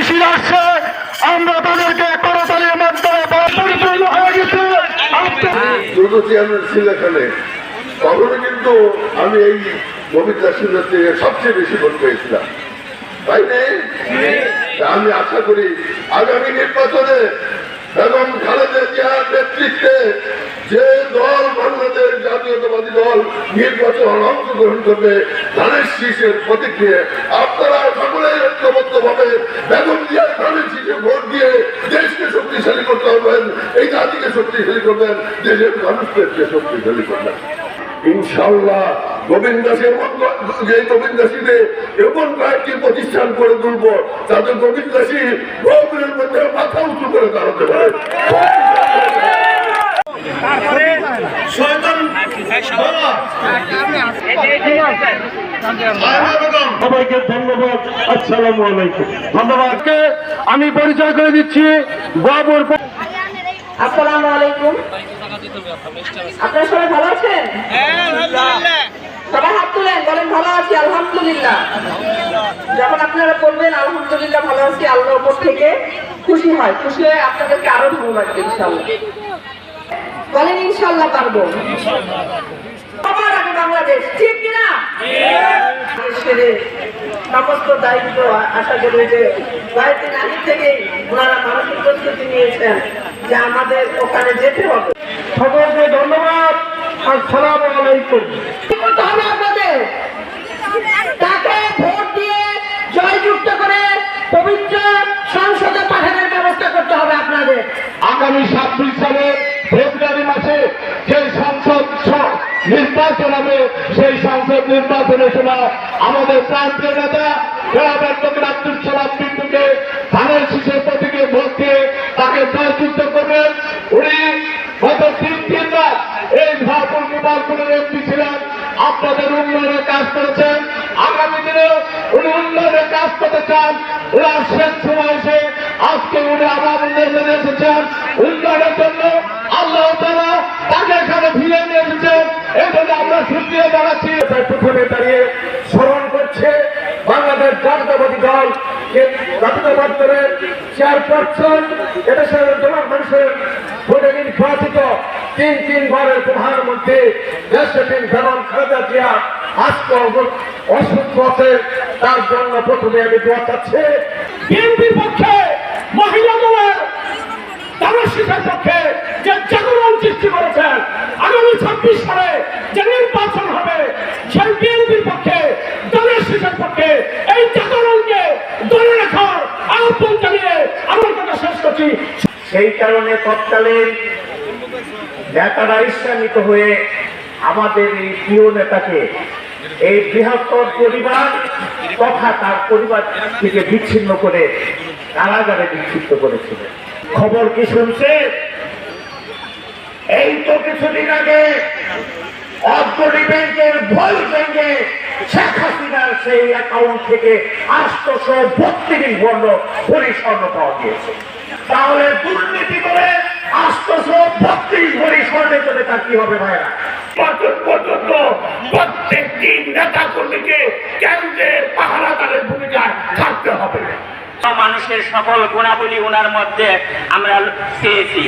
মিছিল আসছে, আমরা তাদেরকে করতালির মাধ্যমে পরিপূর্ণ হয়ে গেছে। চেয়ারম্যান ছিল এখানে, তখন কিন্তু আমি এই ববিতা সিংহের থেকে সবচেয়ে বেশি ভোট পেয়েছিলাম, তাই নেই? আমি আশা করি আগামী নির্বাচনে বেগম খালেদা জিয়ার নেতৃত্বে যে দল বাংলাদেশ জাতীয়তাবাদী দল নির্বাচন অংশগ্রহণ করবে, ধানের শীষের প্রতীক দিয়ে আপনারা সকলেই ঐক্যবদ্ধ ভাবে বেগম জিয়ার ধানের শীষে ভোট দিয়ে দেশকে শক্তিশালী করতে হবেন, এই জাতিকে শক্তিশালী করবেন, দেশের মানুষদেরকে শক্তিশালী করবেন। ইনশাল্লাহ গোবিন্দাসীতে এমন কয়েকটি প্রতিষ্ঠান করে তুলব যাতে গোবিন্দাসী গৌরের মধ্যে মাথা উঁচু করে দাঁড়াতে পারে। সবাইকে ধন্যবাদ। আসসালামু আলাইকুম। ধন্যবাদকে আমি পরিচয় করে দিচ্ছি বাবুর। আসসালামু আলাইকুম। আপনারা সবাই ভালো আছেন? সবাই হাত তুলেন, বলেন ভালো আছি আলহামদুলিল্লাহ। যখন আপনারা বলবেন আলহামদুলিল্লাহ ভালো আছি, আল্লাহ উপর থেকে খুশি হয়, খুশি হয়ে আপনাদেরকে আরো ভালো লাগবে ইনশাল্লাহ। বলেন ইনশাল্লাহ পারবো। সবার আগে বাংলাদেশ, ঠিক কিনা? সমস্ত দায়িত্ব আশা করি যে কয়েকদিন আগে থেকেই ওনারা মানসিক প্রস্তুতি নিয়েছেন যে আমাদের ওখানে যেতে হবে। সকলকে ধন্যবাদ। আসসালামু আলাইকুম। করতে হবে আপনাদের, তাকে ভোট দিয়ে জয়যুক্ত করে পবিত্র সংসদে পাঠানোর ব্যবস্থা করতে হবে আপনাদের। আগামী 26 সালে ফেব্রুয়ারি মাসে যে সংসদ নির্বাচন হবে, সেই সংসদ নির্বাচনের সময় আমাদের প্রান্তীয় নেতা আব্দুল সালাম বিন্দুকে ধানের শীষের প্রতীকে ভোট দিয়ে তাকে জয়যুক্ত করবেন। উনি গত 3বার এই ভারপুর গোপালপুরের এমপি ছিলেন, আপনাদের উন্নয়নের কাজ করেছেন। আগামী দিনে উনি উন্নয়নের কাজ করতে চান। ওনার শেষ সময় এসে আজকে উনি আবার উন্নয়নে এসেছেন, উন্নয়নের জন্য আল্লাহ তাআলা তাকে এখানে ফিরে নিয়ে এসেছেন। এই জন্য আমরা শুকরিয়া জানাচ্ছি। প্রথমে দাঁড়িয়ে স্মরণ করছে বাংলাদেশ জাতীয়তাবাদী দল জাতীয়তাবাদের চেয়ারপারসন, এদেশের মানুষের ভোটে নির্বাচিত 3বারের প্রধানমন্ত্রী দেশপ্রেম বেগম খালেদা জিয়া আজকে অসুস্থ আছে, তার জন্য প্রথমে আমি দোয়া চাচ্ছি। বিএনপির পক্ষে, মহিলা দলের দানশীলের পক্ষে যে জাগরণ সৃষ্টি করেছেন, আগামী 26 সালে যে নির্বাচন হবে, সেই বিএনপির পক্ষে, দানশীলের পক্ষে এই জাগরণকে ধরে রাখার আহ্বান জানিয়ে আমার কথা শেষ করছি। সেই কারণে তৎকালীন নেতারা ঈর্ষান্বিত হয়ে আমাদের এই প্রিয় নেতাকে এই বৃহত্তর পরিবার তথা তার পরিবার থেকে বিচ্ছিন্ন করে কারাগারে নিক্ষিপ্ত করেছিলেন। খবর কি শুনছে? এই তো কিছুদিন আগে অগ্রণী ব্যাংকের ভয় ব্যাংকে শেখ হাসিনার সেই অ্যাকাউন্ট থেকে 832 বর্ণ পরিস্বর্ণ পাওয়া গিয়েছে। তাহলে দুর্নীতি করে 832 ভরি স্বর্ণের জন্য তার কি হবে ভাইরা? পর্যন্ত প্রত্যেক দিন নেতা কর্মীকে কেন্দ্রে পাহারাদারের ভূমিকায় থাকতে হবে। মানুষের সকল গুণাবলী ওনার মধ্যে আমরা পেয়েছি।